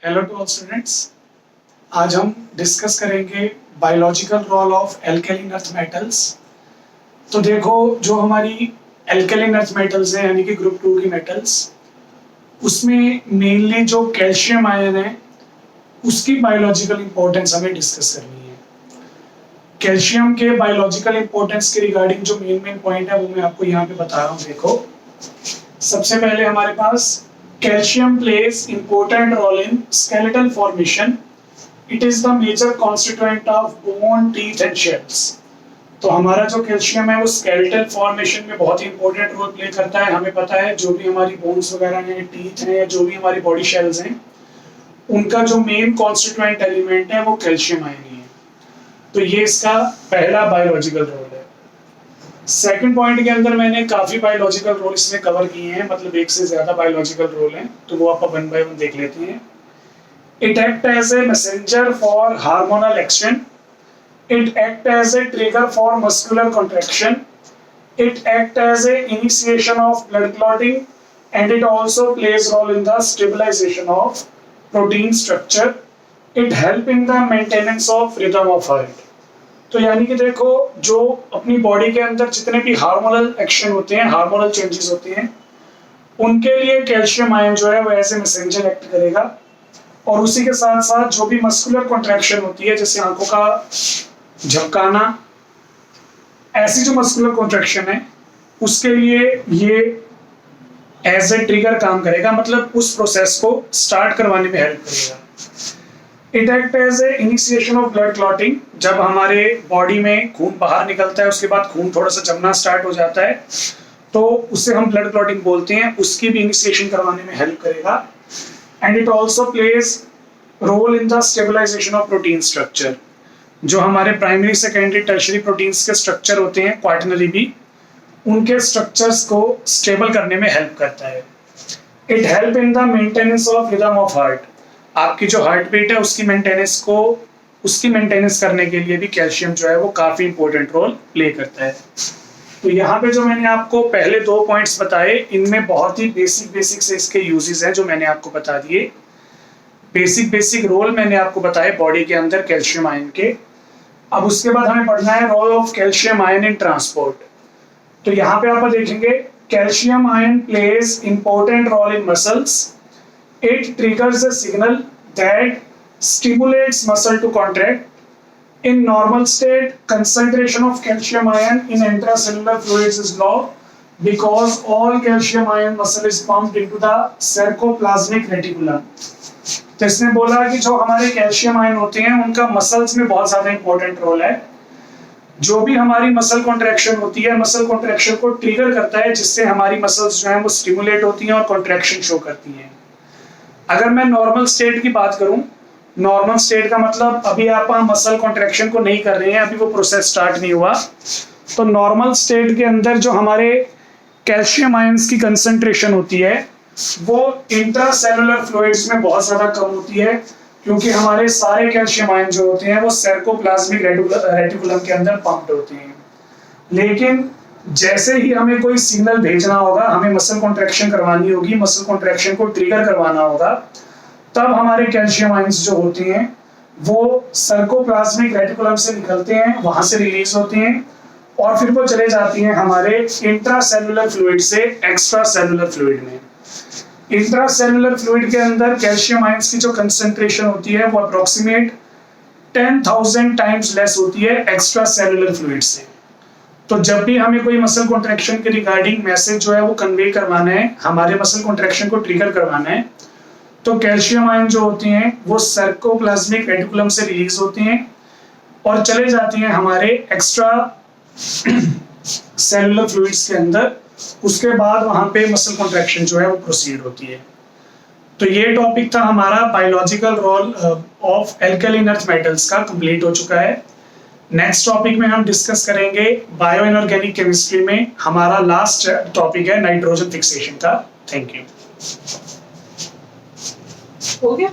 Hello to all students. आज हम discuss करेंगे biological role of alkaline earth metals. तो देखो, जो हमारी एल्कलीन अर्थ मेटल्स हैं यानी कि ग्रुप 2 की मेटल्स, उसमें मेनली जो कैल्शियम आयन है उसकी बायोलॉजिकल इंपॉर्टेंस हमें डिस्कस करनी है। कैल्शियम के बायोलॉजिकल इंपॉर्टेंस के रिगार्डिंग जो मेन पॉइंट है वो मैं आपको यहाँ पे बता रहा हूँ। देखो, सबसे पहले हमारे पास calcium plays important role in skeletal formation. It is the major constituent of bone, teeth and shells. तो हमारा जो कैल्शियम है वो स्केलेटल फॉर्मेशन में बहुत ही इंपॉर्टेंट रोल प्ले करता है। हमें पता है जो भी हमारी बोन्स वगैरह हैं, टीथ हैं, या जो भी हमारी बॉडी शेल्स हैं, उनका जो मेन कॉन्स्टिट्यूएंट एलिमेंट है वो कैल्शियम आयन ही है। तो ये इसका पहला बायोलॉजिकल रोल है। सेकंड पॉइंट के अंदर मैंने काफी बायोलॉजिकल रोल इसमें कवर किए हैं, मतलब एक से ज्यादा बायोलॉजिकल रोल हैं, तो वो आप वन बाय वन देख लेते हैं। It act as a messenger for hormonal action, it act as a trigger for muscular contraction, it act as a initiation of blood clotting and it also plays role in the stabilisation of protein structure, it help in the maintenance of rhythm of heart. तो यानी कि देखो, जो अपनी body के अंदर जितने भी हार्मोनल एक्शन होते हैं, हार्मोनल चेंजेस होते हैं, उनके लिए कैल्शियम आयन जो है वो ऐसे मैसेंजर एक्ट करेगा। और उसी के साथ साथ जो भी मस्कुलर कॉन्ट्रैक्शन होती है, जैसे आंखों का झपकाना, ऐसी जो मस्कुलर कॉन्ट्रैक्शन है उसके लिए ये एज ए ट्रिगर काम करेगा, मतलब उस प्रोसेस को स्टार्ट करवाने में हेल्प करेगा। It act as a initiation of blood clotting, जब हमारे बॉडी में खून बाहर निकलता है उसके बाद खून थोड़ा सा जमना स्टार्ट हो जाता है, तो उससे हम ब्लड क्लॉटिंग बोलते हैं, उसकी भी इनिशिएशन करवाने में हेल्प करेगा। And it also plays role in the stabilisation of protein structure, जो हमारे प्राइमरी सेकेंडरी टर्शियरी प्रोटीन्स के स्ट्रक्चर होते हैं, क्वाटरनरी भी, उनके स्ट्रक्चर्स को स्टेबल करने में हेल्प करता है। It help in the maintenance of rhythm of heart, आपकी जो हार्ट बीट है उसकी मेंटेनेंस करने के लिए भी कैल्शियम जो है वो काफी इंपॉर्टेंट रोल प्ले करता है। तो यहाँ पे जो मैंने आपको पहले 2 पॉइंट्स बताए, इनमें बहुत ही बेसिक से इसके यूजेस हैं जो मैंने आपको बता दिए। बेसिक रोल मैंने आपको बताए बॉडी के अंदर कैल्शियम आयन के। अब उसके बाद हमें पढ़ना है role of calcium ion in transport. तो यहाँ पे आप देखेंगे calcium ion plays important role in muscles. It triggers a signal that stimulates muscle to contract. In normal state, concentration of calcium ion in intracellular fluids is low because all calcium ion muscle is pumped into the sarcoplasmic reticulum. तो इसने बोला कि जो हमारे calcium ion होते हैं उनका muscles में बहुत ज्यादा इंपॉर्टेंट रोल है। जो भी हमारी मसल कॉन्ट्रैक्शन होती है, मसल कॉन्ट्रैक्शन को ट्रिगर करता है, जिससे हमारी मसल्स जो हैं वो स्टिमुलेट होती हैं और कॉन्ट्रैक्शन शो करती हैं। अगर मैं नॉर्मल स्टेट की बात करूं, नॉर्मल स्टेट का मतलब अभी आप मसल कॉन्ट्रैक्शन को नहीं कर रहे हैं, अभी वो प्रोसेस स्टार्ट नहीं हुआ, तो नॉर्मल स्टेट के अंदर जो हमारे कैल्शियम आयंस की कंसंट्रेशन होती है वो इंट्रासेलुलर फ्लूइड्स में बहुत ज्यादा कम होती है, क्योंकि हमारे सारे कैल्शियम आयन जो होते हैं वो सार्कोप्लाज्मिक रेटिकुलम के अंदर पंप्ड होते हैं। लेकिन जैसे ही हमें कोई सिग्नल भेजना होगा, हमें मसल कॉन्ट्रैक्शन करवानी होगी, मसल कॉन्ट्रैक्शन को ट्रिगर करवाना होगा, तब हमारे कैल्शियम आयंस जो होते हैं वो सार्कोप्लाज्मिक रेटिकुलम से निकलते हैं, वहां से रिलीज होते हैं और फिर वो चले जाती हैं हमारे इंट्रासेलुलर फ्लूइड से एक्स्ट्रा सेलुलर फ्लूइड में। इंट्रासेलुलर फ्लूइड के अंदर कैल्शियम आयंस की जो कंसंट्रेशन होती है वो अप्रोक्सीमेट 10,000 टाइम्स लेस होती है एक्स्ट्रा सेलुलर फ्लूइड से। तो जब भी हमें कोई मसल कॉन्ट्रैक्शन के रिगार्डिंग मैसेज जो है वो कन्वे करवाना है, हमारे मसल कॉन्ट्रैक्शन को ट्रिगर करवाना है, तो कैल्शियम आयन जो होते हैं वो सार्कोप्लाज्मिक रेटिकुलम से रिलीज होते हैं और चले जाती हैं हमारे एक्स्ट्रा सेलुलर फ्लूइड्स के अंदर। उसके बाद वहां पे मसल कॉन्ट्रैक्शन जो है वो प्रोसीड होती है। तो ये टॉपिक था हमारा biological role of alkaline earth metals का, कंप्लीट हो चुका है। नेक्स्ट टॉपिक में हम डिस्कस करेंगे बायो इनऑर्गेनिक केमिस्ट्री में, हमारा लास्ट टॉपिक है नाइट्रोजन फिक्सेशन का। Thank you. हो गया।